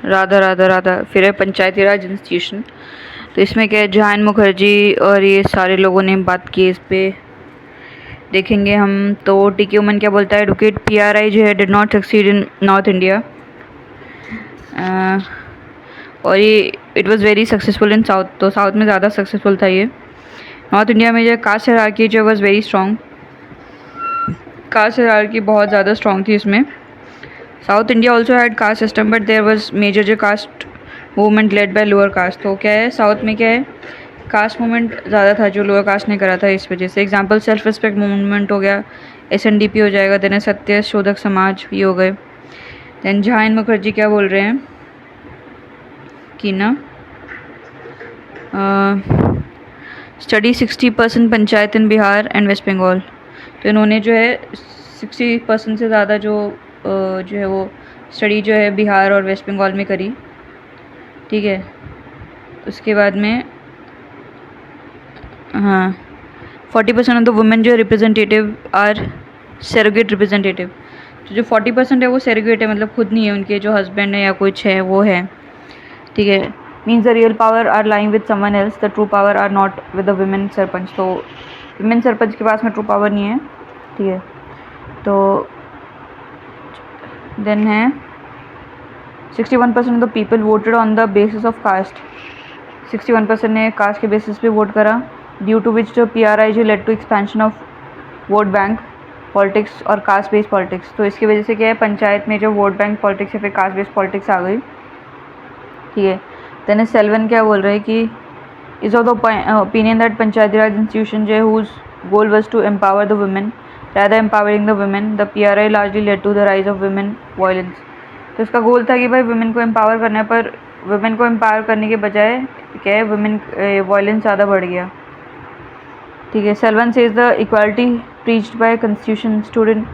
राधा राधा राधा फिर है पंचायती राज इंस्टीट्यूशन। तो इसमें क्या है, जहान मुखर्जी और ये सारे लोगों ने बात की इस पे, देखेंगे हम। तो टी के उमन क्या बोलता है, एडवोकेट पीआरआई जो है did not succeed in North India, और ये it was very successful in South. तो साउथ में ज़्यादा सक्सेसफुल था ये। नॉर्थ इंडिया में जो कास्ट हायरार्की जो was very strong, caste hierarchy बहुत ज़्यादा स्ट्रॉन्ग थी इसमें। South India also had caste system but there was major जो caste movement led by lower caste. तो क्या है, साउथ में क्या है, कास्ट मूवमेंट ज़्यादा था जो लोअर कास्ट ने करा था, इस वजह से। एग्जांपल सेल्फ रिस्पेक्ट मूवमेंट हो गया, एसएनडीपी हो जाएगा, देन सत्य शोधक समाज ये हो गए। देन जहान मुखर्जी क्या बोल रहे हैं कि ना study 60% panchayat in Bihar and West Bengal. तो इन्होंने जो है 60% से ज़्यादा जो है वो स्टडी जो है बिहार और वेस्ट बंगाल में करी, ठीक है। उसके बाद में हाँ 40% ऑफ द वुमेन जो रिप्रेजेंटेटिव आर सेरोगेट रिप्रेजेंटेटिव। तो जो 40% है वो सेरोगेट है, मतलब खुद नहीं है, उनके जो हस्बैंड है या कुछ है वो है, ठीक है। Means the real power are lying with someone else, the true power are not with the women sarpanch. तो वुमेन सरपंच के पास में ट्रू पावर नहीं है, ठीक है। तो देन है 61% of the people voted on the basis of caste. 61% ने कास्ट के बेसिस पे वोट करा, ड्यू टू विच जो पीआरआई जो led to expansion of vote bank politics और कास्ट बेस्ड पॉलिटिक्स। तो इसकी वजह से क्या है, पंचायत में जो वोट बैंक पॉलिटिक्स या फिर कास्ट बेस्ड पॉलिटिक्स आ गई, ठीक है। देन सेल्वन क्या बोल रहे हैं कि is of the opinion that panchayati raj institution जो है whose goal was to empower the women rather empowering the women, the PRI largely led to the rise of women violence। तो इसका गोल था कि भाई वुमेन को एम्पावर करना है, पर वुमेन को एम्पावर करने के बजाय क्या है, वुमेन वायलेंस ज़्यादा बढ़ गया, ठीक है। Selvan says the equality preached by constitution student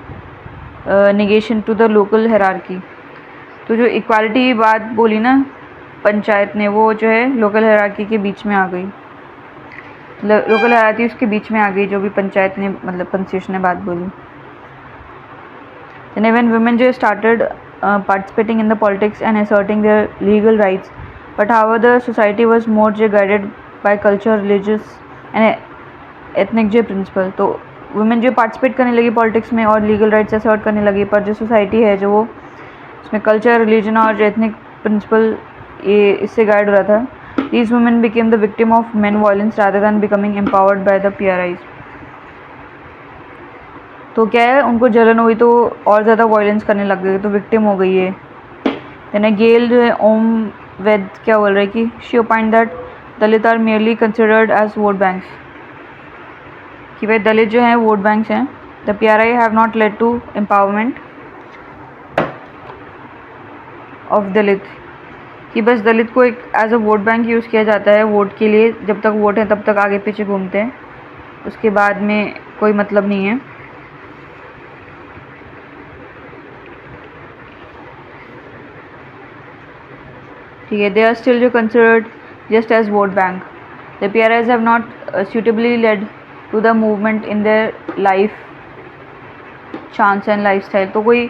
negation to the local hierarchy. तो जो इक्वालिटी की बात बोली ना पंचायत ने, वो जो है लोकल हायरार्की के बीच में आ गई, लोकल हायरार्की उसके बीच में आ गई, जो भी पंचायत ने मतलब कॉन्स्टिट्यूशन ने बात बोली। देन व्हेन वुमेन जो started participating in the politics and asserting their legal rights, but however the society was more guided by culture, religious and ethnic जो principle। तो वुमेन जो पार्टिसिपेट करने लगी पॉलिटिक्स में और लीगल राइट्स असर्ट करने लगी, पर जो सोसाइटी है जो वो उसमें कल्चर, रिलीजन और एथनिक प्रिंसिपल ये इससे गाइड हो रहा था। These women became the victim of men violence rather than becoming empowered by the PRIs। तो क्या है, उनको जलन हुई तो और ज़्यादा वायलेंस करने लग गए, तो विक्टिम हो गई है। यानी गेल जो है ओम वेद क्या बोल रहे हैं कि she opined that Dalit are merely considered as vote banks, कि भाई दलित जो हैं वोट बैंक्स हैं। The PRI have not led to empowerment of Dalit, कि बस दलित को एक as a vote bank use किया जाता है वोट के लिए, जब तक वोट है तब तक आगे पीछे घूमते हैं, उसके बाद में कोई मतलब नहीं है, ठीक है। दे आर स्टिल जो considered just as vote bank. The PRIs have not suitably led to the movement in their life chance and life style. तो कोई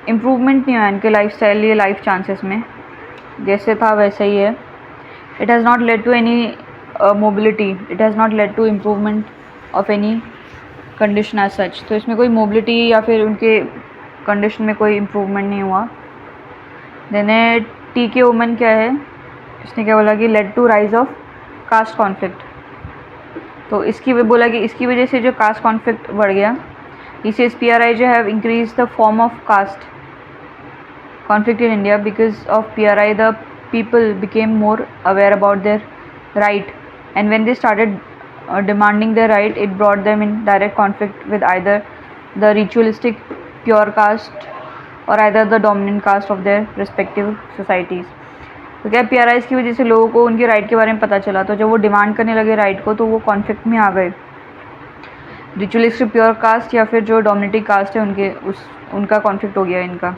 इम्प्रूवमेंट नहीं हुआ इनके लाइफ स्टाइल या लाइफ चांसेस में, जैसे था वैसा ही है। It has not led to any mobility, it has not led to improvement of any condition as such. तो इसमें कोई मोबिलिटी या फिर उनके कंडीशन में कोई इम्प्रूवमेंट नहीं हुआ। देन टी के वुमन क्या है, इसने क्या बोला कि led to rise of caste conflict. तो इसकी बोला कि इसकी वजह से जो कास्ट कॉन्फ्लिक्ट बढ़ गया। इसे PRI जो have increase the form of caste conflict in India। Because of PRI, the people became more aware about their right, and when they started demanding their right, it brought them in direct conflict with either the ritualistic pure caste or either the dominant caste of their respective societies। तो क्या PRIs की वजह से लोगों को उनके right के बारे में पता चला, तो जब वो डिमांड करने लगे राइट को, तो वो कॉन्फ्लिक्ट में आ गए। रिचुअलिस्टिक प्योर कास्ट या फिर जो डोमिनेटिंग कास्ट है उनका कॉन्फ्लिक्ट हो गया इनका।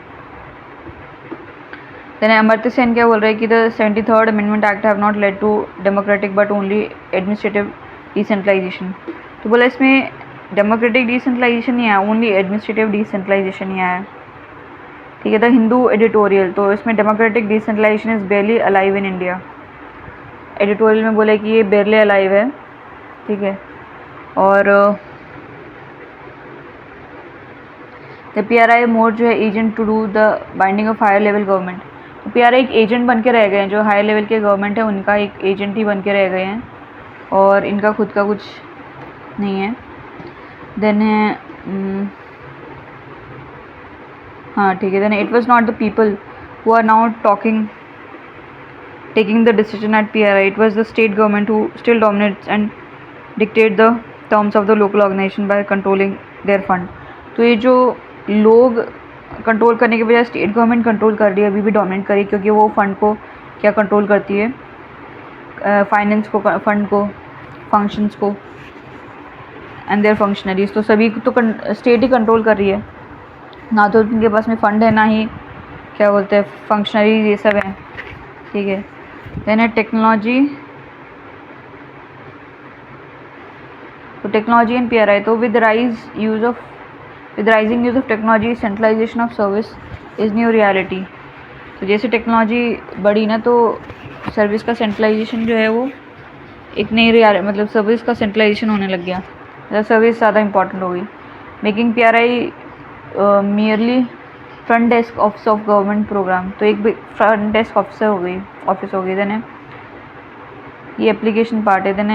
देन अमर्त्य सेन क्या बोल रहे हैं कि the 73rd amendment act have not led to democratic but only administrative decentralisation. तो बोला इसमें डेमोक्रेटिक डिसेंट्रलाइजेशन नहीं आया, ओनली एडमिनिस्ट्रेटिव डिसेंट्रलाइजेशन ही आया। ठीक है। द हिंदू एडिटोरियल, तो इसमें democratic decentralisation is barely alive in India. Editorial में बोले कि ये बेयरली अलाइव है, ठीक है। और द PRI मोर जो है agent to do the binding of higher level government. तो PRI एक एजेंट बन के रह गए हैं, जो हायर लेवल के गवर्नमेंट है उनका एक एजेंट ही बन के रह गए हैं, और इनका खुद का कुछ नहीं है। देन है हाँ ठीक है। Then it was not the people who are now taking the decision at PRI, it was the state government who still dominates and dictate the terms of the local organization by controlling their fund। तो ये जो लोग control करने के बजाय state government control कर रही है, अभी भी डोमिनेट करी, क्योंकि वो फंड को क्या कंट्रोल करती है, फाइनेंस को, फंड को, फंक्शंस को एंड देयर फंक्शनरीज। तो सभी तो स्टेट ही कंट्रोल कर रही है, ना तो उनके पास में फंड है, ना ही क्या बोलते हैं फंक्शनरीज ये सब हैं, ठीक है। देन है टेक्नोलॉजी, तो टेक्नोलॉजी एंड PRI, तो with rising use of technology centralisation of service is new reality. तो जैसे टेक्नोलॉजी बढ़ी ना, तो सर्विस का सेंट्रलाइजेशन जो है वो एक नई रियलिटी, मतलब सर्विस का सेंट्रलाइजेशन होने लग गया, मतलब सर्विस ज़्यादा इंपॉर्टेंट हो गई। Making PRI merely front desk office of government programme, तो एक फ्रंट डेस्क ऑफिस हो गई। देन ये एप्लीकेशन पार्ट है। देन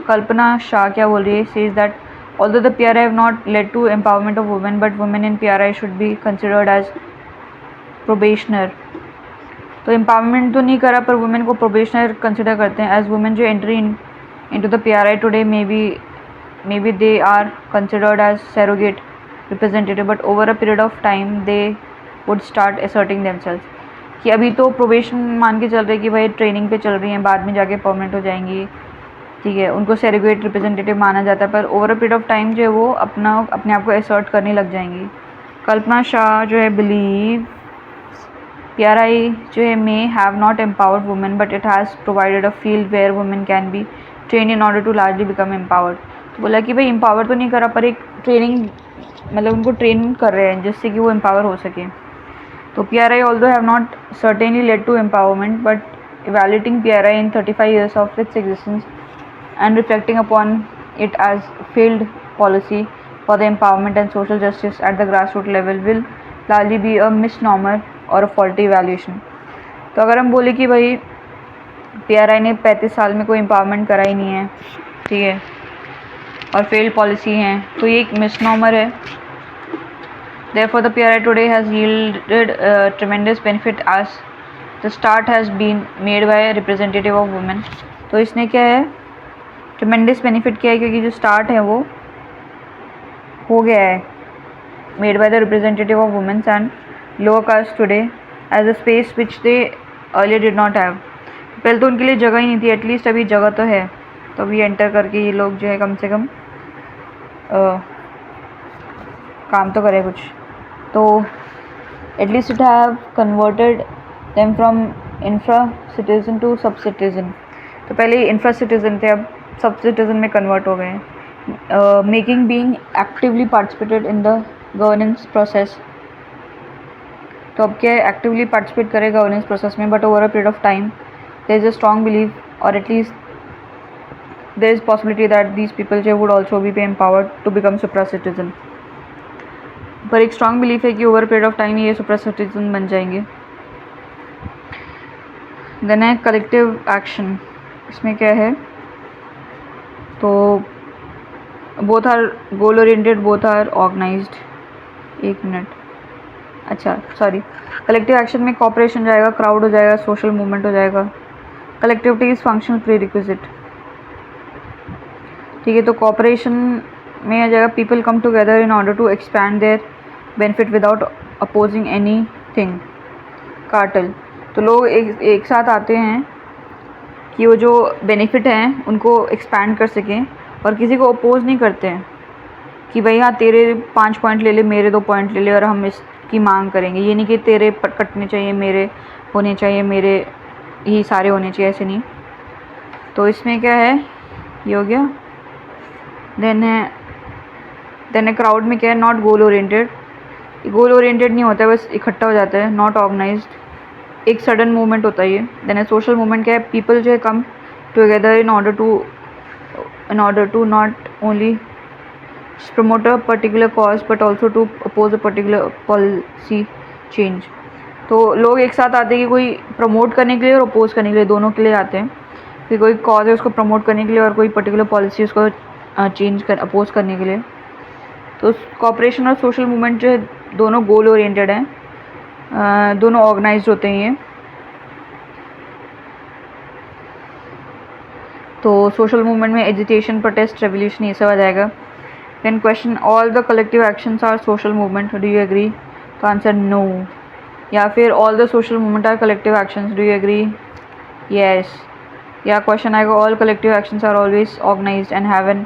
कल्पना शाह क्या बोल रही है, says that although the PRI have not led to empowerment of women, but women in PRI should be considered as probationer। तो एम्पावरमेंट तो नहीं करा, पर वुमेन को प्रोबेशनर कंसिडर करते हैं। एज वुमेन जो entry into the PRI today may be they are considered as surrogate representative, but over a period of time they would start asserting themselves. कि अभी तो प्रोबेशन मान के चल रहे कि भाई ट्रेनिंग पे चल रही हैं, बाद में जाके परमानेंट हो जाएंगी, ठीक है, उनको सैरोगेट रिप्रेजेंटेटिव माना जाता है, पर over a period of time जो है वो अपने आप को असर्ट करने लग जाएंगी। कल्पना शाह जो है बिलीव PRI जो है may have not empowered women, but it has provided a field where women can be train in order to largely become empowered. तो बोला कि भाई एम्पावर तो नहीं करा, पर एक ट्रेनिंग, मतलब उनको ट्रेन कर रहे हैं जिससे कि वो एम्पावर हो सके। तो PRI although have not certainly led to empowerment, but evaluating PRI in 35 years of its existence and reflecting upon it as failed policy for the empowerment and social justice at the grassroots level will largely be a misnomer और a faulty evaluation। तो अगर हम बोले कि भाई PRI ने 35 साल में कोई एम्पावरमेंट करा ही नहीं है, ठीक है, और फेल्ड पॉलिसी हैं, तो ये एक मिसनॉमर है। Therefore, the PRI today has yielded tremendous benefit as the start has been made by a representative of women। तो इसने क्या है, ट्रमेंडस बेनिफिट किया है, क्योंकि जो स्टार्ट है वो हो गया है, made by the representative of womens and lower caste today as a space which they earlier did not have. पहले तो उनके लिए जगह ही नहीं थी, एटलीस्ट अभी जगह तो है, तो अभी एंटर करके ये लोग जो है कम से कम काम तो करे कुछ। तो at least it have converted them from infra citizen to sub citizen. तो पहले इंफ्रा सिटीजन थे, अब सब सिटीजन में कन्वर्ट हो गए हैं। Making being actively participated in the governance process, तो अब क्या है, एक्टिवली पार्टिसिपेट करे गवर्नेंस प्रोसेस में, but over a period of time there is a strong believe और at least there is possibility that these people जो would also be empowered to become supra citizen. पर एक स्ट्रॉन्ग बिलीफ है कि over period of time ये super citizen बन जाएंगे। Then है कलेक्टिव एक्शन, इसमें क्या है, तो both are goal oriented, both are organised. एक मिनट, अच्छा सॉरी, कलेक्टिव एक्शन में कॉपरेशन जाएगा, क्राउड हो जाएगा, सोशल मूवमेंट हो जाएगा। Collectivity is functional prerequisite, ठीक है। तो कॉपरेशन में आ जाएगा, people come together in order to expand their benefit without opposing anything. Cartel, तो लोग एक साथ आते हैं कि वो जो बेनिफिट हैं उनको एक्सपैंड कर सकें, और किसी को अपोज नहीं करते हैं कि भाई हाँ तेरे 5 पॉइंट ले ले, मेरे 2 पॉइंट ले ले, और हम इसकी मांग करेंगे। ये नहीं कि तेरे कटने चाहिए, मेरे होने चाहिए, मेरे ही सारे होने चाहिए, ऐसे नहीं। तो इसमें क्या है, ये हो गया। देन है क्राउड में क्या है, not goal oriented, goal oriented नहीं होता है, बस इकट्ठा हो जाता है, नॉट ऑर्गेनाइज्ड, एक सडन मूवमेंट होता है ये। देन सोशल मूवमेंट क्या है, पीपल जो है come together in order to not only promote a particular cause but also to oppose a particular policy change। तो लोग एक साथ आते हैं कि कोई प्रमोट करने के लिए और अपोज करने के लिए, दोनों के लिए आते हैं कि कोई कॉज है उसको प्रमोट करने के लिए और कोई पर्टिकुलर पॉलिसी उसको अपोज करने के लिए। तो कॉपरेशन और सोशल मूवमेंट जो है दोनों गोल ओरिएंटेड हैं, दोनों ऑर्गेनाइज्ड होते हैं ये। तो सोशल मूवमेंट में एजिटेशन, प्रोटेस्ट, रेवोल्यूशन ये सब आ जाएगा। Then question, all the collective actions are social movement, do you agree? तो आंसर no। या फिर all the social movement are collective actions, do you agree? Yes। या क्वेश्चन आएगा, all collective actions are always organized and have an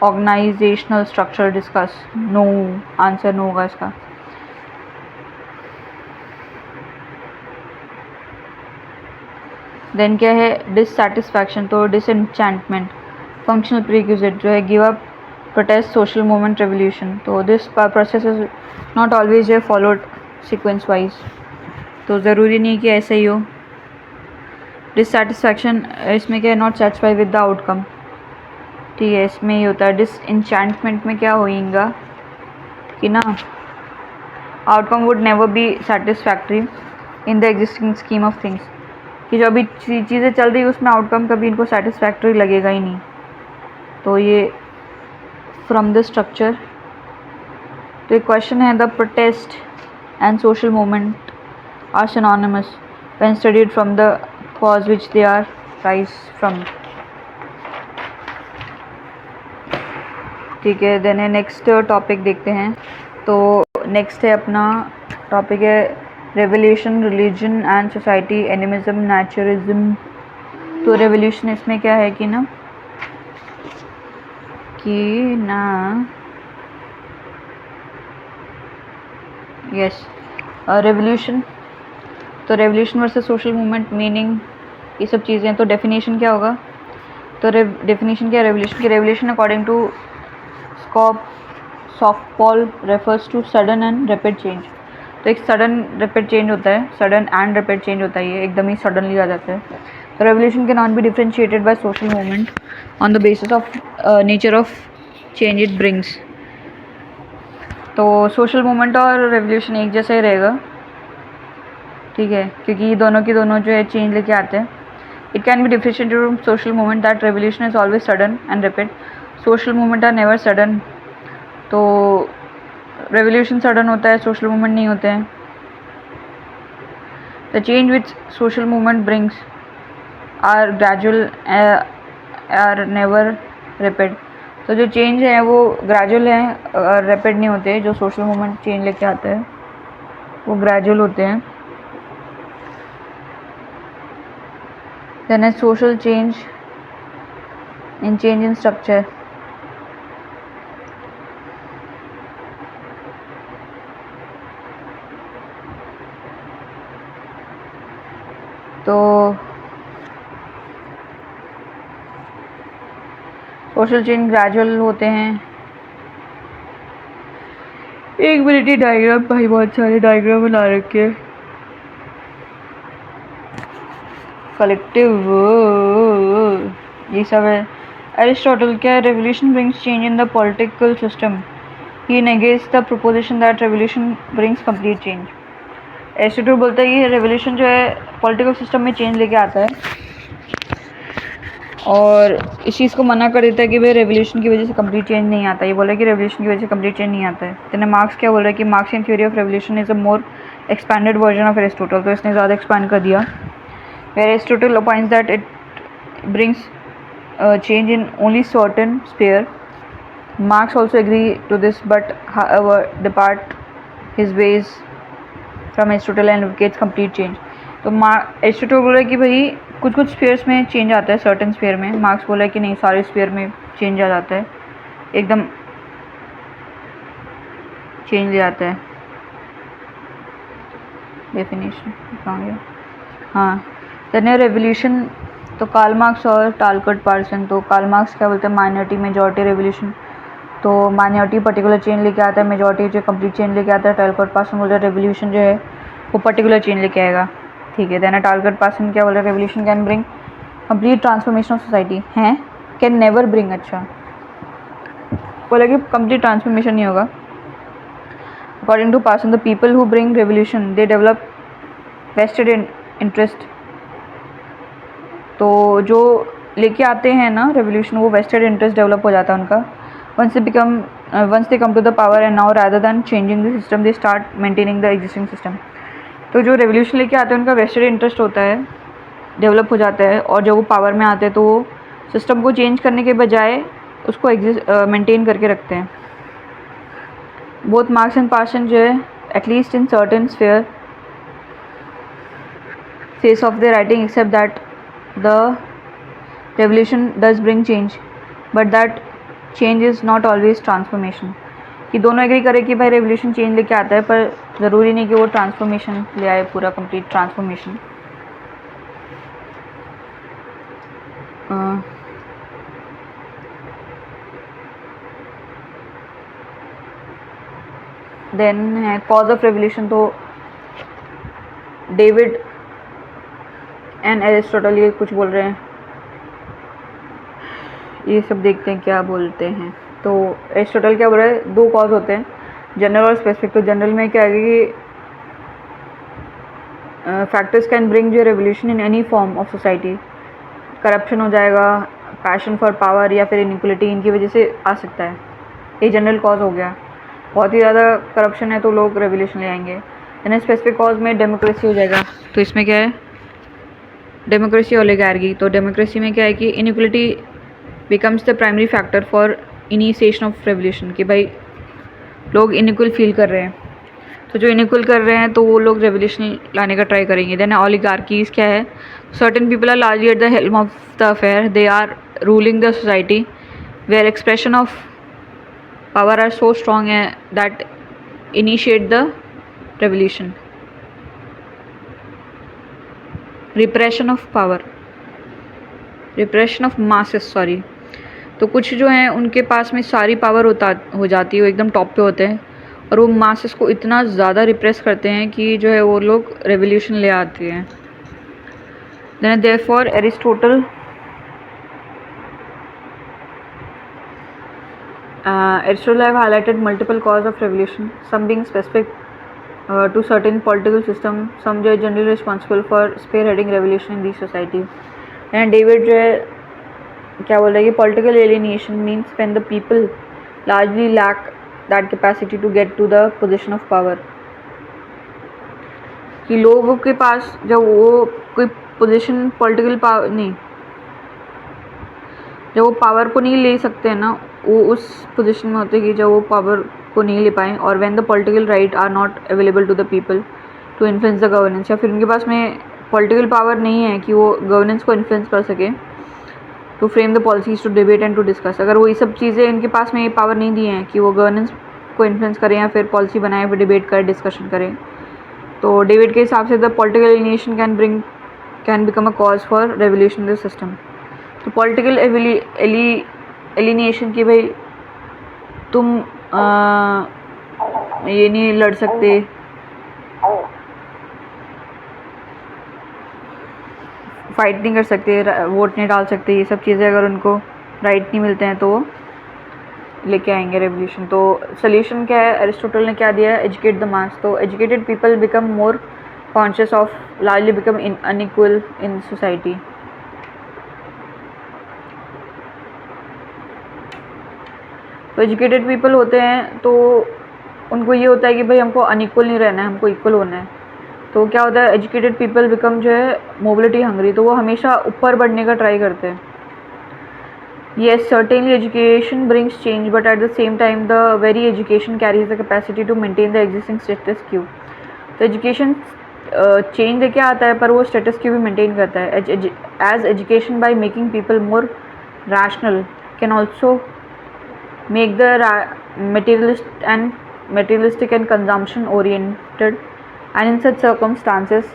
organizational structure, discuss। no, answer no होगा इसका। Then क्या है, dissatisfaction, तो डिसएंचेंटमेंट, functional प्रीक्विजिट जो है give up, protest, social movement, revolution। तो this process is not always followed sequence wise, तो ज़रूरी नहीं कि ऐसा ही हो। डिससेटिस्फैक्शन, इसमें क्या है, not satisfy with the outcome, ठीक है, इसमें ही होता है। डिसएंचेंटमेंट में क्या होएगा कि ना, outcome would never be satisfactory in the existing scheme of things, कि जो अभी चीज़ें चल रही है उसमें आउटकम कभी इनको सेटिस्फैक्ट्री लगेगा ही नहीं। तो ये from the structure। तो एक क्वेश्चन है, the protest and social movement are synonymous when studied from the cause which they are rise from। ठीक है, देन नेक्स्ट टॉपिक देखते हैं। तो नेक्स्ट है अपना टॉपिक है revolution, religion and society, animism, naturalism. तो रेवोल्यूशन इसमें क्या है कि ना यस रेवोल्यूशन, तो revolution versus social movement, meaning, ये सब चीज़ें। तो डेफिनेशन क्या होगा, तो डेफिनेशन क्या है रेवोल्यूशन की, रेवोल्यूशन अकॉर्डिंग टू सॉफ्टपॉल refers to sudden and rapid change. तो एक सडन रैपिड चेंज होता है, सडन एंड रैपिड चेंज होता है, ये एकदम ही सडनली आ जाता है। तो revolution can not B differentiated by social movement on the basis of nature of change it brings. तो सोशल मूवमेंट और रेवोल्यूशन एक जैसा ही रहेगा, ठीक है, क्योंकि दोनों की दोनों जो है चेंज लेके आते हैं। It can be differentiated from social movement that revolution is always sudden and rapid, social movement are never sudden. तो रेवोल्यूशन सडन होता है, सोशल मूवमेंट नहीं होते हैं। The change which social movement brings are gradual are never rapid. तो जो change है वो ग्रेजुअल है और रैपिड नहीं होते। जो सोशल मूवमेंट चेंज लेके आते हैं वो ग्रेजुअल होते हैं। देन है सोशल चेंज इन स्ट्रक्चर। तो सोशल चेंज ग्रेजुअल होते हैं। एक मिनट, डायग्राम भाई बहुत सारे डायग्राम बना रखे हैं। कलेक्टिव ये सब है। एरिस्टोटल क्या है, revolution brings change in the political system, he negates the proposition that revolution brings complete change. Aristotle बोलता है कि रेवोल्यूशन जो है पॉलिटिकल सिस्टम में चेंज लेके आता है और इस चीज़ को मना कर देता है कि भाई रेवोल्यूशन की वजह से कंप्लीट चेंज नहीं आता। ये बोला कि रेवोल्यूशन की वजह से कंप्लीट चेंज नहीं आता है। तो मार्क्स क्या बोल रहा है कि Marxian theory of revolution is a more expanded version of Aristotle. तो इसने ज़्यादा एक्सपैंड कर दिया। Aristotle appoints that it brings change in only certain sphere. Marx also agree to this but however depart his ways from Aristotle and advocates complete change. तो Aristotle बोल रहा है कि भाई कुछ कुछ स्फीयर्स में चेंज आता है, सर्टेन स्फीयर में। मार्क्स बोला है कि नहीं, सारे स्फीयर में चेंज आ जाता है, एकदम चेंज ले आता है। डेफिनेशन कहाँ गया, हाँ। देन रेवोल्यूशन, तो कार्ल मार्क्स और टालकट पार्सन। तो कार्ल मार्क्स क्या बोलते हैं, माइनॉरिटी मेजॉरिटी रेवोल्यूशन। तो माइनॉरिटी पर्टिकुलर चेंज लेके आता है, मेजॉरिटी जो कंप्लीट चेंज लेके आता है। टालकॉट पार्सन बोल रहा है रेवोल्यूशन जो है वो पर्टिकुलर चेंज लेके आएगा, ठीक है। देन टालकॉट पार्सन क्या बोल रहा है, revolution can bring complete transformation of society, हैं कैन नेवर ब्रिंग, अच्छा बोला कि कंप्लीट ट्रांसफॉर्मेशन नहीं होगा। According to Parson the people who bring revolution they develop vested interest, तो जो लेके आते हैं ना रेवोल्यूशन वो वेस्टेड इंटरेस्ट डेवलप हो जाता है उनका। once they come to the power and now rather than changing the system they start maintaining the existing system। तो जो रेवोल्यूशन लेके आते हैं उनका वेस्टेड इंटरेस्ट होता है, डेवलप हो जाता है, और जब वो पावर में आते हैं तो वो सिस्टम को चेंज करने के बजाय उसको मेंटेन करके रखते हैं। बोथ मार्क्स एंड पार्सन जो है at least in certain sphere face of the writing except that the revolution does bring change but that change is not always transformation. कि दोनों एग्री करें कि भाई रेवोल्यूशन चेंज लेके आता है, पर ज़रूरी नहीं कि वो ट्रांसफॉर्मेशन ले आए, पूरा कंप्लीट ट्रांसफॉर्मेशन। देन है कॉज ऑफ रेवोल्यूशन, तो डेविड एंड एरिस्टोटल ये कुछ बोल रहे हैं, ये सब देखते हैं क्या बोलते हैं। तो एरिस्टोटल क्या बोल रहा है, दो कॉज होते हैं, जनरल और स्पेसिफिक। तो जनरल में क्या है कि फैक्टर्स कैन ब्रिंग जो revolution in any form of society, corruption हो जाएगा, पैशन फॉर पावर या फिर इनइक्वलिटी, इनकी वजह से आ सकता है, ये जनरल कॉज हो गया। बहुत ही ज़्यादा करप्शन है तो लोग रेवोल्यूशन ले आएंगे। यानी स्पेसिफिक कॉज में डेमोक्रेसी हो जाएगा, तो इसमें क्या है डेमोक्रेसी ओलिगार्की। तो डेमोक्रेसी में क्या है कि inequality becomes the primary factor for initiation of revolution, कि भाई लोग इनइक्वल फील कर रहे हैं, तो जो इनइक्वल कर रहे हैं तो वो लोग रेवोल्यूशन लाने का ट्राई करेंगे। देन ओलिगार्कीज क्या है, certain people are largely at the helm of the affair, they are ruling the society where expression of power are so strong है that initiate the revolution. Repression of power, repression of masses, sorry. तो कुछ जो हैं उनके पास में सारी power हो जाती है, वो एकदम टॉप पे होते हैं, और वो मासेस को इतना ज़्यादा रिप्रेस करते हैं कि जो है वो लोग रेवोल्यूशन ले आते हैं। Then therefore Aristotle have highlighted multiple causes of revolution, some being specific to certain political system, some जो है generally responsible for spearheading revolution in these society। and David जो है क्या बोल रहा है कि political alienation means when the people largely lack that capacity to get to the position of power, कि लोगों के पास जब वो कोई पोजीशन पॉलिटिकल पावर नहीं, जब वो पावर को नहीं ले सकते हैं ना, वो उस पोजीशन में होते हैं कि जब वो पावर को नहीं ले पाएँ, और when the political right are not available to the people to influence the governance, या फिर उनके पास में पॉलिटिकल पावर नहीं है कि वो गवर्नेंस को इन्फ्लुएंस कर सके, to frame the policies, to debate and to discuss. अगर वो ये सब चीज़ें इनके पास में ये पावर नहीं दी हैं कि वो गवर्नेंस को इन्फ्लुएंस करें या फिर पॉलिसी बनाए, फिर डिबेट करें, डिस्कशन करें, तो डेविड के हिसाब से the political alienation can become a cause for revolution the system. तो पॉलिटिकल एलिनेशन की भाई तुम ये नहीं लड़ सकते, फाइट नहीं कर सकते, वोट नहीं डाल सकते, ये सब चीज़ें अगर उनको राइट नहीं मिलते हैं तो वो लेके आएंगे रेवोल्यूशन। तो सोल्यूशन क्या है, एरिस्टोटल ने क्या दिया है, एजुकेट द मास। तो educated people become more conscious of largely become unequal in society. तो एजुकेटेड पीपल होते हैं तो उनको ये होता है कि भाई हमको अनइक्वल नहीं रहना है, हमको इक्वल होना है। तो क्या होता है, एजुकेटेड पीपल बिकम जो है मोबिलिटी हंग्री, तो वो हमेशा ऊपर बढ़ने का ट्राई करते हैं। Yes, certainly education brings change, but at the same time the very education carries the capacity to maintain the existing status quo। तो एजुकेशन चेंज लेके आता है पर वो स्टेटस क्यू भी मेंटेन करता है। As education by making people more rational can also make the materialistic and consumption oriented, and in such circumstances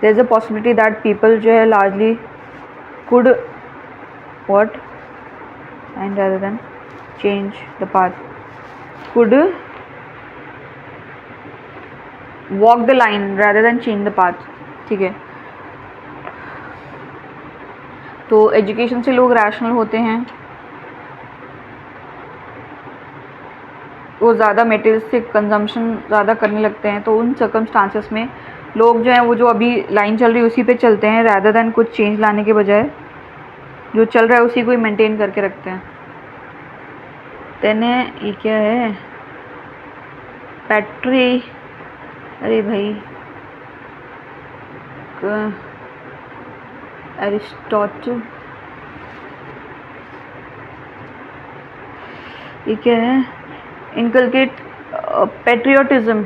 there is a possibility that people जो है largely could what and rather than change the path, could walk the line rather than change the path. ठीक है, तो education से लोग rational होते हैं, वो ज़्यादा मटेरियलिस्टिक कंजम्पशन ज़्यादा करने लगते हैं, तो उन सर्कमस्टांसेस में लोग जो हैं वो जो अभी लाइन चल रही है उसी पे चलते हैं, रैदर दैन कुछ चेंज लाने के बजाय जो चल रहा है उसी को ही मेंटेन करके रखते हैं. तेने ये क्या है पैट्री, अरे भाई एरिस्टोटल, ये क्या है, इनकलकेट पेट्रियोटिज्म.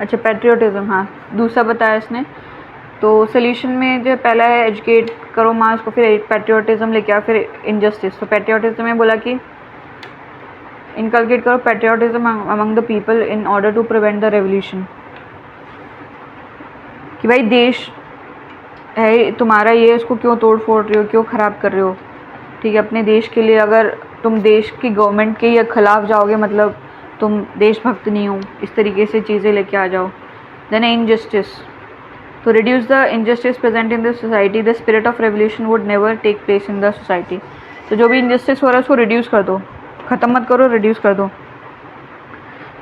अच्छा पेट्रियोटिज्म, हाँ दूसरा बताया इसने. तो सोल्यूशन में जो पहला है एजुकेट करो मास को, फिर पेट्रियोटिज्म लेके आओ, फिर इनजस्टिस. तो पेट्रियोटिज्म में बोला कि इनकलकेट करो patriotism among the people in order to prevent the revolution. कि भाई देश है तुम्हारा, ये उसको क्यों तोड़ फोड़ रहे हो, क्यों ख़राब कर रहे हो. ठीक है, अपने देश के लिए अगर तुम देश की गवर्नमेंट के या खिलाफ जाओगे मतलब तुम देशभक्त नहीं हो, इस तरीके से चीज़ें लेके आ जाओ. देन इनजस्टिस, तो reduce the injustice present in the society, the spirit of revolution would never take place in the society. तो जो भी इनजस्टिस हो रहा है उसको रिड्यूस कर दो, ख़त्म मत करो, रिड्यूस कर दो.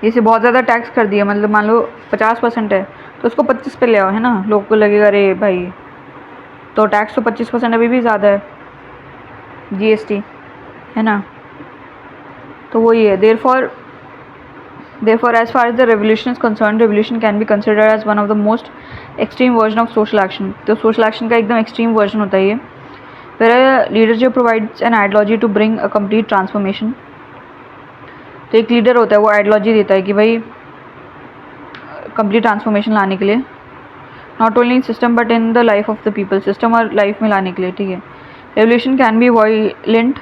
जैसे बहुत ज़्यादा टैक्स कर दिया, मतलब मान लो 50% है तो उसको 25 पे ले आओ, है ना. लोग को लगेगा अरे भाई तो टैक्स तो 25% अभी भी ज़्यादा है, GST, है ना. तो वही है. Therefore, as far as the revolution is concerned, revolution can be considered as one of the most extreme version of social action. तो social action का एकदम extreme version होता है ये, where a leadership provides an ideology to bring a complete transformation. तो एक leader होता है वो आइडियोलॉजी देता है कि भाई कंप्लीट ट्रांसफॉर्मेशन लाने के लिए, not only in system but in the life of the people, system और लाइफ में लाने के लिए. ठीक है, revolution can be violent,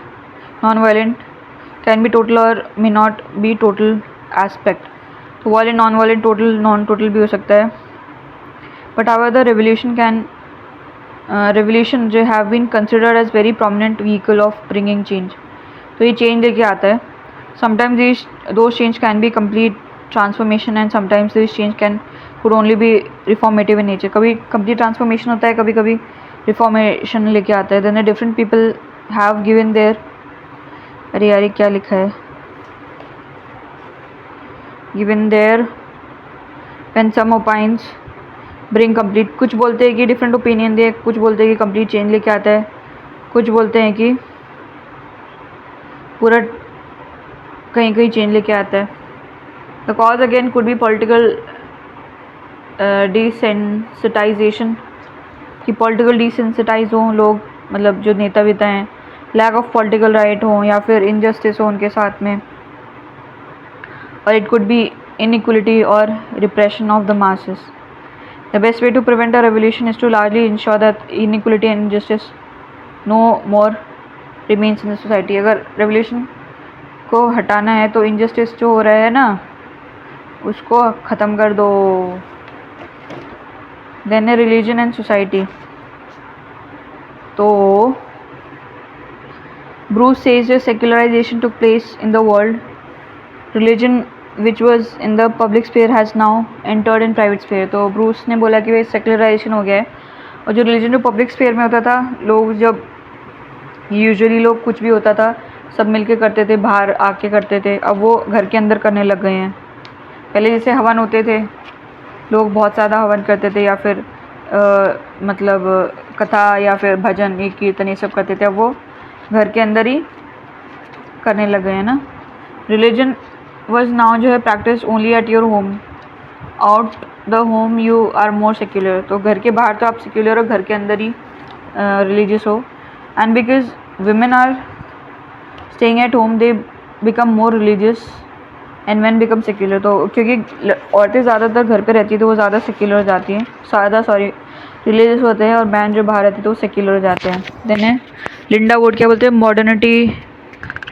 non violent, can be total और may not be total aspect. तो violent, non violent, total, non total भी हो सकता है. बट हाउएवर द रेवोल्यूशन जो have been considered as very prominent vehicle of bringing change. तो ये change लेके आता है. Sometimes those change can be complete transformation and sometimes this change could only be reformative in nature. कभी complete transformation होता है, कभी कभी reformation लेके आता है. then different people have given their, अरे यार क्या लिखा है, given their when some opines bring complete, कुछ बोलते हैं कि different opinion दे, कुछ बोलते हैं कि complete change लेके आता है, कुछ बोलते हैं कि पूरा कहीं कहीं चेंज लेके आता है. The cause again could be political desensitization, कि पॉलिटिकल डिसेंसिटाइज हों लोग, मतलब जो नेता वेता हैं, लैक ऑफ पॉलिटिकल राइट हो, या फिर इनजस्टिस हो उनके साथ में, और इट कुड बी इनइक्वलिटी और repression of the masses. The best way to prevent a revolution is to largely ensure that inequality and injustice no more remains in the society. अगर रेवोल्यूशन को हटाना है तो इनजस्टिस जो हो रहा है ना उसको ख़त्म कर दो. Then religion and society. तो Bruce says secularisation took place in the world, religion which was in the public sphere has now entered in private sphere. तो ब्रूस ने बोला कि भाई सेक्युलराइजेशन हो गया है, और जो रिलीजन जो पब्लिक स्फेयर में होता था, लोग जब यूजुअली लोग कुछ भी होता था सब मिलके करते थे, बाहर आके करते थे, अब वो घर के अंदर करने लग गए हैं. पहले जैसे हवन होते थे, लोग बहुत ज़्यादा हवन करते थे, या फिर मतलब कथा या फिर भजन, ये कीर्तन, ये सब करते थे, अब वो घर के अंदर ही करने लग गए हैं ना. रिलीजन वाज नाउ जो है practice only at your home, out the home you are more secular. तो घर के बाहर तो आप सेक्युलर हो, घर के अंदर ही रिलीजियस हो. And because women are staying at home they become more religious and men become secular. तो क्योंकि औरतें ज़्यादातर घर पे रहती है तो वो ज़्यादा सेक्युलर हो जाती हैं, रिलीजियस होते हैं, और मैन जो बाहर रहते हैं तो वो सेक्युलर हो जाते हैं. देन है लिंडा वुड, क्या बोलते हैं, modernity,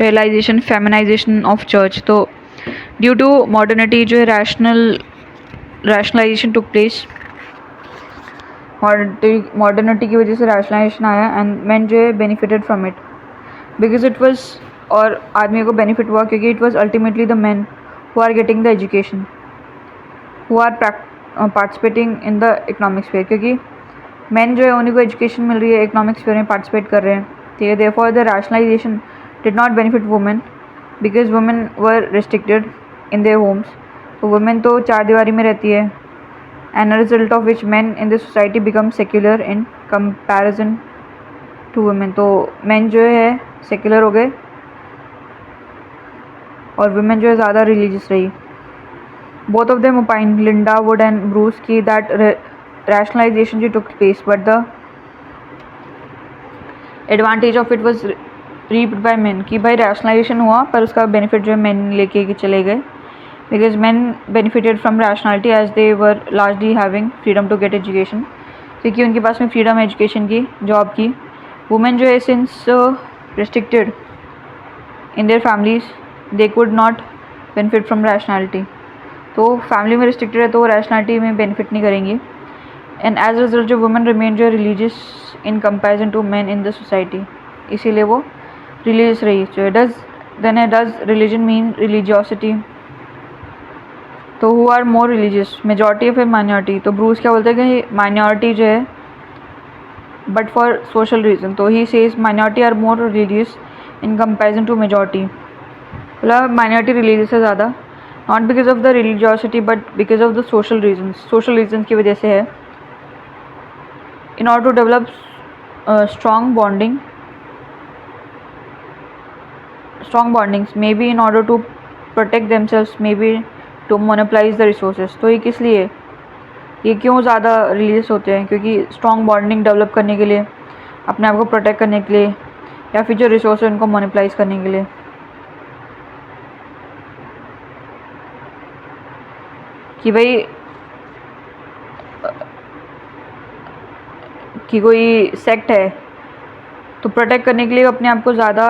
realization, feminization of church. तो ड्यू टू मॉडर्निटी जो है रैशनलाइजेशन टुक प्लेस, मॉडर्निटी की वजह से रैशनलाइजेशन आया, एंड मैन जो है benefited from it because it was और आदमी को बेनिफिट हुआ, क्योंकि it was ultimately the man who are getting the education, who are participating in the economic sphere, क्योंकि मैन जो है उन्हीं को एजुकेशन मिल रही है, इकोनॉमिक स्फीयर में पार्टिसिपेट कर रहे हैं, ठीक है। Therefore the rationalization did not benefit women because women were restricted in their homes. तो वुमेन तो चार दीवारी में रहती है, and a result of which man in the society become secular in comparison to women. तो मैन जो है सेक्युलर हो गए और वुमेन जो है ज़्यादा रिलीजियस रही। Both of them opine, Linda would and Bruce, की दैट rationalization जो took place, but the advantage of it was reaped by men, कि भाई rationalization हुआ पर उसका benefit जो है men लेके चले गए, because men benefited from rationality as they were largely having freedom to get education, क्योंकि उनके पास में freedom है education की, job की। women जो है since restricted in their families they could not benefit from rationality, तो family में restricted है तो वो rationality में benefit नहीं करेंगी। एंड एज रिजल्ट जो वुमेन रिमेन जो religious in comparison to man in the society, इसीलिए वो रिलीजियस रही। जो डज रिलीजन मीन रिलीजियोसिटी, तो who are more religious, majority या फिर माइनॉरिटी। तो ब्रूस क्या बोलते हैं कि माइनॉरिटी जो है बट फॉर सोशल रीजन, तो he says minority are more religious in comparison to majority. मतलब माइनॉरिटी रिलीजियस है ज़्यादा, not because of the religiosity but because of the social reasons, social reasons की वजह से है। In order to develop strong bondings, maybe in order to protect themselves, maybe to monopolize the resources। तो ये किस लिए, ये क्यों ज़्यादा रिलीजियस होते हैं? क्योंकि स्ट्रॉन्ग बॉन्डिंग डेवलप करने के लिए, अपने आप को प्रोटेक्ट करने के लिए, या फिर जो रिसोर्स है उनको मोनोपलाइज करने के लिए। कि भाई कि कोई सेक्ट है तो प्रोटेक्ट करने के लिए अपने आप को ज़्यादा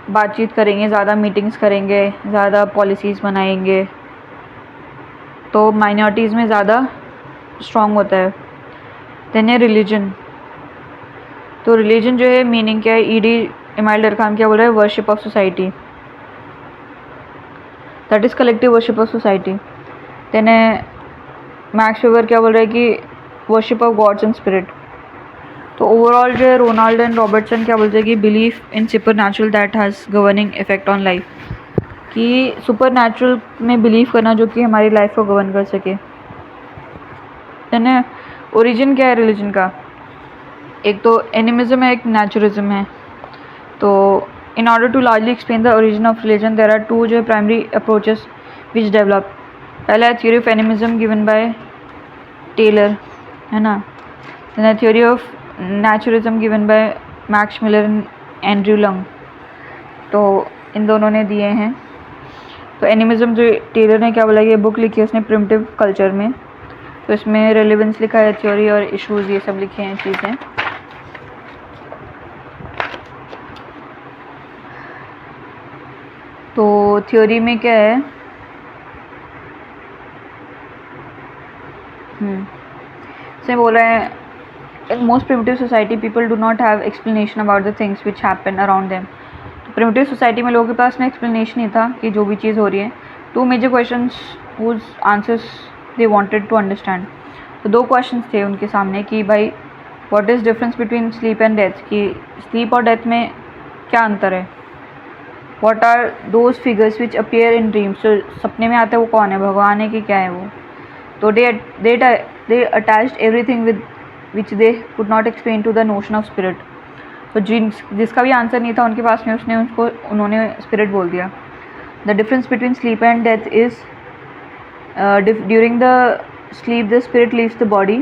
बातचीत करेंगे, ज़्यादा मीटिंग्स करेंगे, ज़्यादा पॉलिसीज़ बनाएंगे, तो माइनॉरिटीज़ में ज़्यादा स्ट्रॉन्ग होता है। देन है रिलीजन, तो रिलीजन जो है मीनिंग क्या है, ईडी इमाइल डरखाम क्या बोल रहा है, worship of society, that is collective worship of society. Then है मैक्स वेबर क्या बोल रहा है कि worship of gods and spirit. तो ओवरऑल जो है रोनाल्ड एंड रॉबर्टसन क्या बोलते हैं कि belief in supernatural that has governing effect on life, कि सुपर नेचुरल में बिलीव करना जो कि हमारी लाइफ को गवर्न कर सके। यानी ओरिजिन क्या है रिलीजन का, एक तो एनिमिज्म है, एक नेचुरलिज्म है। तो in order to largely explain the origin of religion there are two जो है प्राइमरी अप्रोचेस विच डेवलप। पहला है theory of animism given by Tylor, है ना। Then theory of naturalism given by Max Muller and Andrew Lang. तो इन दोनों ने दिए हैं। तो एनिमिज्म जो टेलर ने क्या बोला, ये बुक लिखी है उसने प्रिमिटिव कल्चर में, तो इसमें रेलेवेंस लिखा है, थ्योरी और इश्यूज ये सब लिखे हैं चीज़ें। तो थ्योरी में क्या है, इसमें बोल रहे हैं in most primitive society people do not have explanation about the things which happen around them। तो प्रिमिटिव सोसाइटी में लोगों के पास में एक्सप्लेनेशन नहीं था कि जो भी चीज़ हो रही है। Two major questions whose answers they wanted to understand. तो दो क्वेश्चंस थे उनके सामने कि भाई what is difference between sleep and death, कि स्लीप और डेथ में क्या अंतर है। What are those figures which appear in dreams, तो सपने में आता है वो कौन है, भगवान है कि क्या है वो। तो they attached everything with which they could not explain to the notion of spirit. तो जिसका भी आंसर नहीं था उनके पास में उन्होंने स्पिरिट बोल दिया। The difference between sleep and death is during the sleep the spirit leaves the body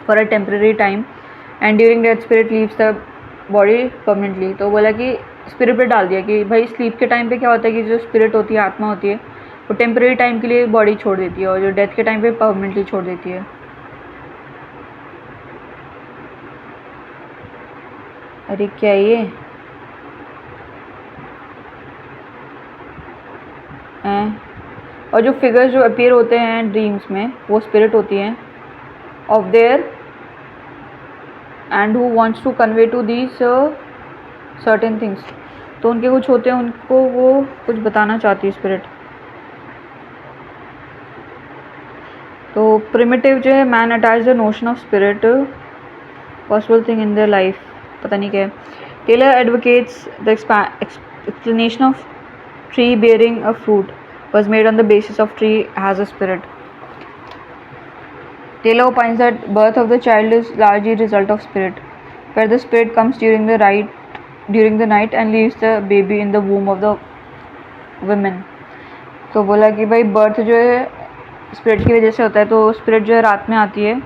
for a temporary time and during death spirit leaves the body permanently. तो बोला कि स्पिरिट पे डाल दिया कि भाई स्लीप के टाइम पे क्या होता है कि जो स्पिरिट होती है, आत्मा होती है, वो टेम्पररी टाइम के लिए बॉडी छोड़ देती है, और जो डेथ के टाइम पे परमानेंटली छोड़ देती है। अरे क्या ये हैं, और जो फिगर्स जो अपीयर होते हैं ड्रीम्स में वो स्पिरिट होती हैं of there and who wants to convey to these certain things. तो उनके कुछ होते हैं, उनको वो कुछ बताना चाहती है स्पिरिट। तो प्रिमिटिव जो है, man attach the notion of spirit possible thing in their life, पता नहीं क्या है। Tylor advocates the explanation of tree bearing a fruit was made on the basis of tree has a spirit. Taylor opines that birth of the child is largely a result of spirit, where the spirit comes during the night and leaves the baby in the womb of the women. तो बोला कि भाई birth जो है spirit की वजह से होता है। तो स्पिरिट जो है रात में आती है,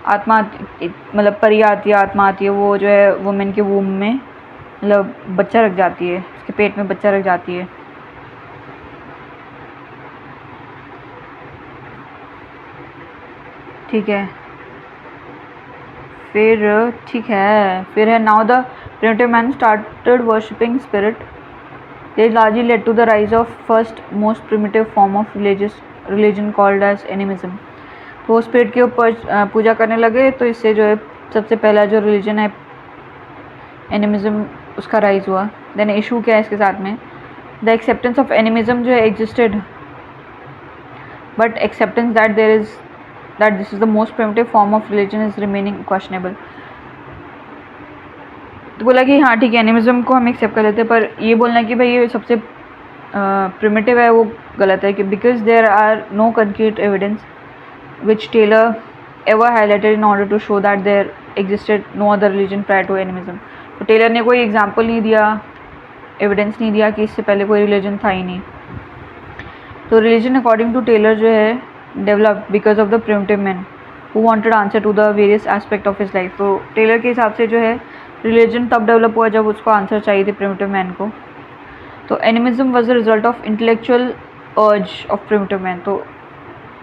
आत्मा मतलब परी आती है, आत्मा आती है, वो जो है वुमेन के वूम में मतलब बच्चा रख जाती है, उसके पेट में बच्चा रख जाती है। ठीक है, फिर है now the primitive man started worshipping spirit. This largely led to the rise of first most primitive form of religion called as animism. तो वो स्पिरिट के ऊपर पूजा करने लगे, तो इससे जो है सबसे पहला जो रिलीजन है एनिमिज्म, उसका राइज हुआ। देन इशू क्या है इसके साथ में, द एक्सेप्टेंस ऑफ एनिमिज्म जो है existed, but acceptance that this is the most primitive form of religion is remaining questionable. तो बोला कि हाँ ठीक है, एनिमिज्म को हम एक्सेप्ट कर लेते हैं, पर ये बोलना कि भाई ये सबसे प्रिमिटिव है वो गलत है, कि because there are no concrete evidence which Tylor ever highlighted in order to show that there existed no other religion prior to animism. तो टेलर ने कोई एग्जाम्पल नहीं दिया, एविडेंस नहीं दिया कि इससे पहले कोई रिलीजन था ही नहीं। तो रिलीजन अकॉर्डिंग टू टेलर जो है developed because of the primitive man who wanted answer to the various aspect of his life. तो टेलर के हिसाब से जो है रिलीजन तब डेवलप हुआ जब उसको आंसर चाहिए थे प्रिमिटिव मैन को। तो animism was the result of intellectual अर्ज ऑफ प्रिमिटिव मैन। तो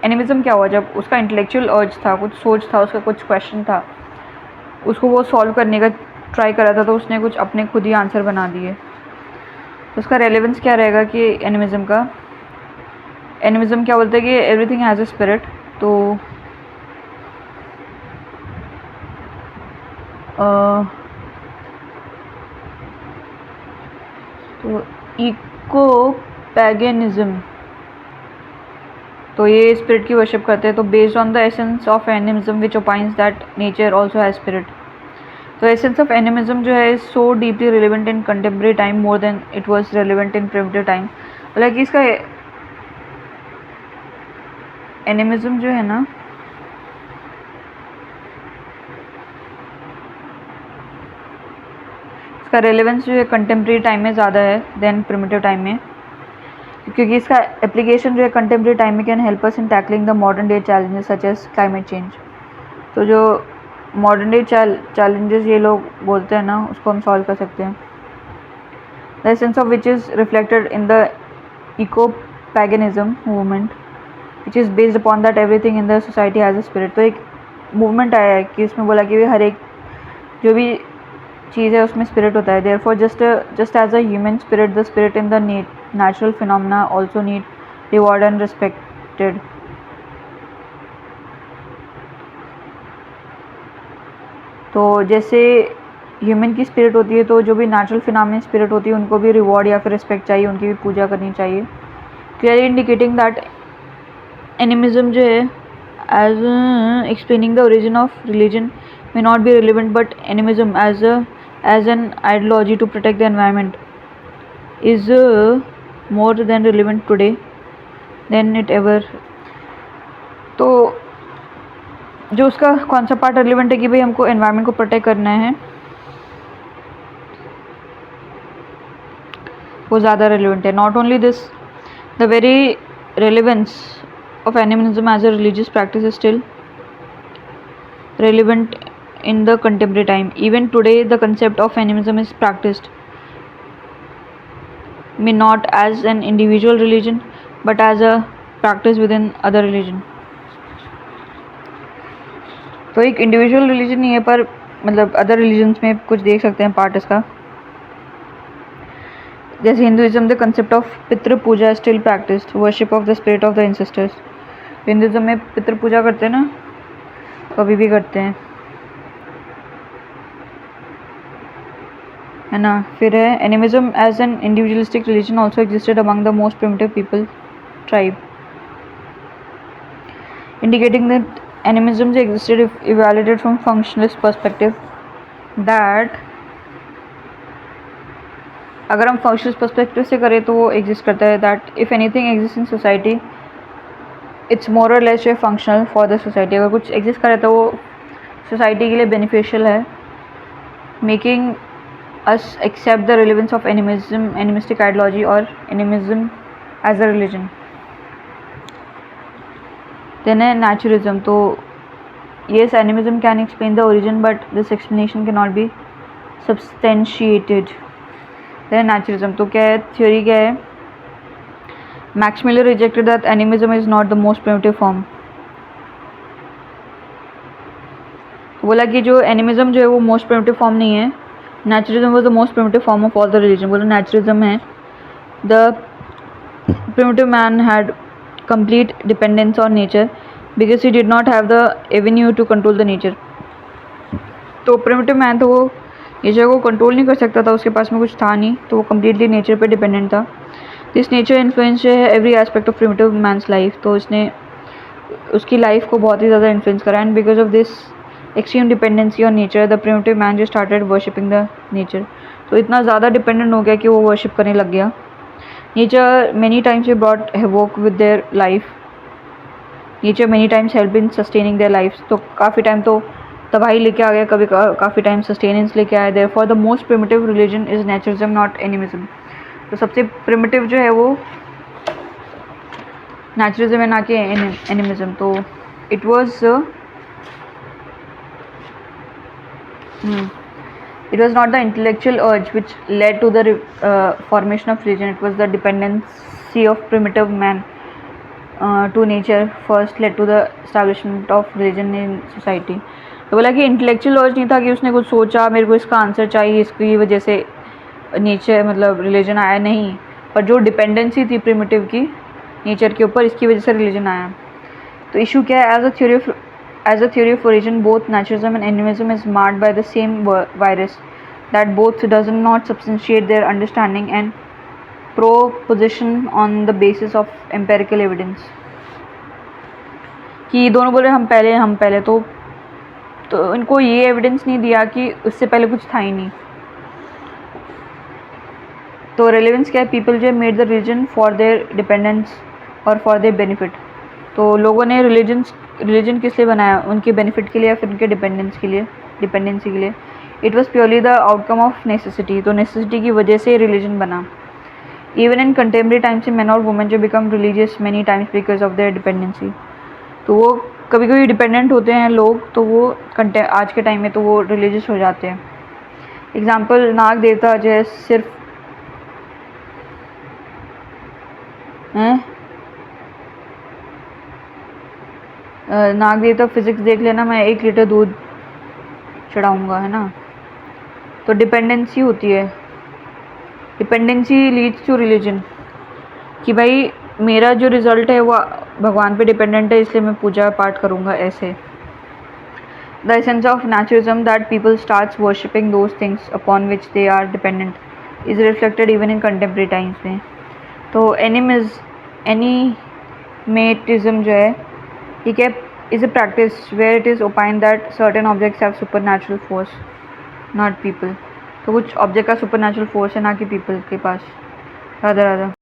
एनिमिज्म क्या हुआ, जब उसका इंटेलेक्चुअल अर्ज था, कुछ सोच था, उसका कुछ क्वेश्चन था, उसको वो सॉल्व करने का ट्राई करा था, तो उसने कुछ अपने खुद ही आंसर बना दिए। तो उसका रेलेवेंस क्या रहेगा कि एनिमिज्म का, एनिमिज्म क्या बोलते हैं कि एवरीथिंग हैज़ अ स्पिरिट। तो इको पैगनिज्म, तो ये स्पिरिट की वर्शिप करते हैं। तो based on the essence of animism which opines that nature also has spirit. तो एसेंस ऑफ एनिमिज्म जो है so deeply relevant in contemporary time more than it was relevant in primitive time. मतलब कि इसका animism जो है ना, इसका रेलेवेंस जो है कंटेम्प्रेरी टाइम में ज़्यादा है देन प्रिमिटिव टाइम में, क्योंकि इसका एप्लीकेशन जो है कंटेम्प्रेरी टाइम में can help us in tackling the modern day challenges such as climate change. तो जो मॉडर्न डे चैलेंजेस ये लोग बोलते हैं ना, उसको हम सॉल्व कर सकते हैं। The essence of which is reflected in the eco paganism movement which is based upon that everything in the society has a spirit. तो एक मूवमेंट आया है कि इसमें बोला कि हर एक जो भी चीज़ है उसमें स्पिरिट होता है। Therefore just as a human spirit, the spirit in the natural phenomena also need reward and respected. तो जैसे ह्यूमन की स्पिरिट होती है, तो जो भी नेचुरल फिनोमेना स्पिरिट होती है उनको भी रिवॉर्ड या फिर रिस्पेक्ट चाहिए, उनकी भी पूजा करनी चाहिए। क्लियरली इंडिकेटिंग दैट एनिमिज्म जो है as explaining the origin of religion may not be relevant, but animism as an ideology to protect the environment is more than relevant today than it ever। तो जो उसका कौन सा part relevant है कि भाई हमको एनवायरनमेंट को प्रोटेक्ट करना है, वो ज़्यादा रेलिवेंट है। Not only this, the very relevance of animism as a religious practice is still relevant in the contemporary time. Even today, the concept of animism is practiced, may not as an individual religion, but as a practice within other religion. तो एक individual religion नहीं है, पर मतलब other religions में कुछ देख सकते हैं पार्ट इसका। जैसे Hinduism, the concept of pitri puja still practised, worship of the spirit of the ancestors. Hinduism में पितृ पूजा करते हैं ना, तो अभी भी करते हैं, है ना। फिर है animism as an individualistic religion also existed among the most primitive people tribe, indicating that animism existed if evaluated from functionalist perspective, that अगर हम फंक्शनल पर्सपेक्टिव से करें तो वो एग्जिस्ट करता है, that if anything exist in society it's more or less functional for the society. अगर कुछ एग्जिस्ट करे तो वो सोसाइटी के लिए बेनिफिशियल है, making us accept the relevance of animism, animistic ideology और animism as a religion. Then है नेचुरलिज्म। तो yes, animism can explain the origin but this explanation can not be substantiated. Then naturalism तो क्या है, theory क्या है, Max Muller rejected that animism is not the most primitive form. बोला कि जो एनिमिज्म जो है वो मोस्ट प्रिमिटिव फॉर्म नहीं है, naturalism was the most primitive form of all the religion. बोला नेचुरलिज्म है the primitive man had complete dependence on nature because he did not have the avenue to control the nature। तो primitive man तो वो nature को control नहीं कर सकता था, उसके पास में कुछ था नहीं, तो वो कम्प्लीटली नेचर पे डिपेंडेंट था। दिस नेचर इन्फ्लुएंस है every aspect of primitive men's life. तो इसने उसकी लाइफ को बहुत ही ज़्यादा इन्फ्लुएंस करा, and because of this extreme dependency on nature the primitive man जो स्टार्टेड वर्शिपिंग द नेचर। तो इतना ज़्यादा डिपेंडेंट हो गया कि वो वर्शिप करने लग गया। Nature many times brought havoc with their life. Nature many times helped in sustaining their lives। तो काफ़ी टाइम तो तबाही लेके आ गया, कभी काफ़ी टाइम सस्टेनेंस लेके आया। Therefore the most primitive religion is naturalism, not animism। तो सबसे प्रिमिटिव जो है वो नेचुरलिज्म है, ना कि एनिमिज्म। तो it was it was not the intellectual urge which led to the formation of religion, it was the dependency of primitive man to nature first led to the establishment of religion in society। तो बोला कि intellectual अर्ज नहीं था कि उसने कुछ सोचा मेरे को इसका आंसर चाहिए, इसकी वजह से नेचर मतलब रिलीजन आया, नहीं, पर जो डिपेंडेंसी थी प्रिमिटिव की नेचर के ऊपर, इसकी वजह से रिलीजन आया। तो इशू क्या है, as a theory of origin, both naturalism and animism is marred by the same virus, that both does not substantiate their understanding and proposition on the basis of empirical evidence। कि दोनों बोले हम पहले तो इनको ये एविडेंस नहीं दिया कि उससे पहले कुछ था ही नहीं। तो रेलेवेंस क्या है, पीपल जो made the religion for their dependence और फॉर देयर बेनिफिट। तो लोगों ने रिलीजन किस लिए बनाया, उनके बेनिफिट के लिए या फिर उनके डिपेंडेंसी के लिए। It was purely the outcome of necessity. तो नेसेसिटी की वजह से रिलीजन बना। Even in contemporary times man और वुमेन जो become religious many times because of their dependency. तो वो कभी कभी डिपेंडेंट होते हैं लोग, तो वो आज के टाइम में तो वो रिलीजियस हो जाते हैं। एग्जाम्पल, नाग देवता जो है सिर्फ नाग देवता फिजिक्स देख लेना, मैं 1 लीटर दूध चढ़ाऊँगा, है ना। तो डिपेंडेंसी होती है, डिपेंडेंसी लीड्स टू रिलीजन, कि भाई मेरा जो रिज़ल्ट है वो भगवान पे डिपेंडेंट है, इसलिए मैं पूजा पाठ करूँगा ऐसे। The essence of naturalism that people starts worshipping those things upon which they are dependent is reflected even in contemporary times में। तो एनिमेटिज्म जो है, ठीक है, is a practice where it is opined that certain objects have supernatural force, not people। तो कुछ object का super natural force है, ना कि पीपल के पास। राधा राधा।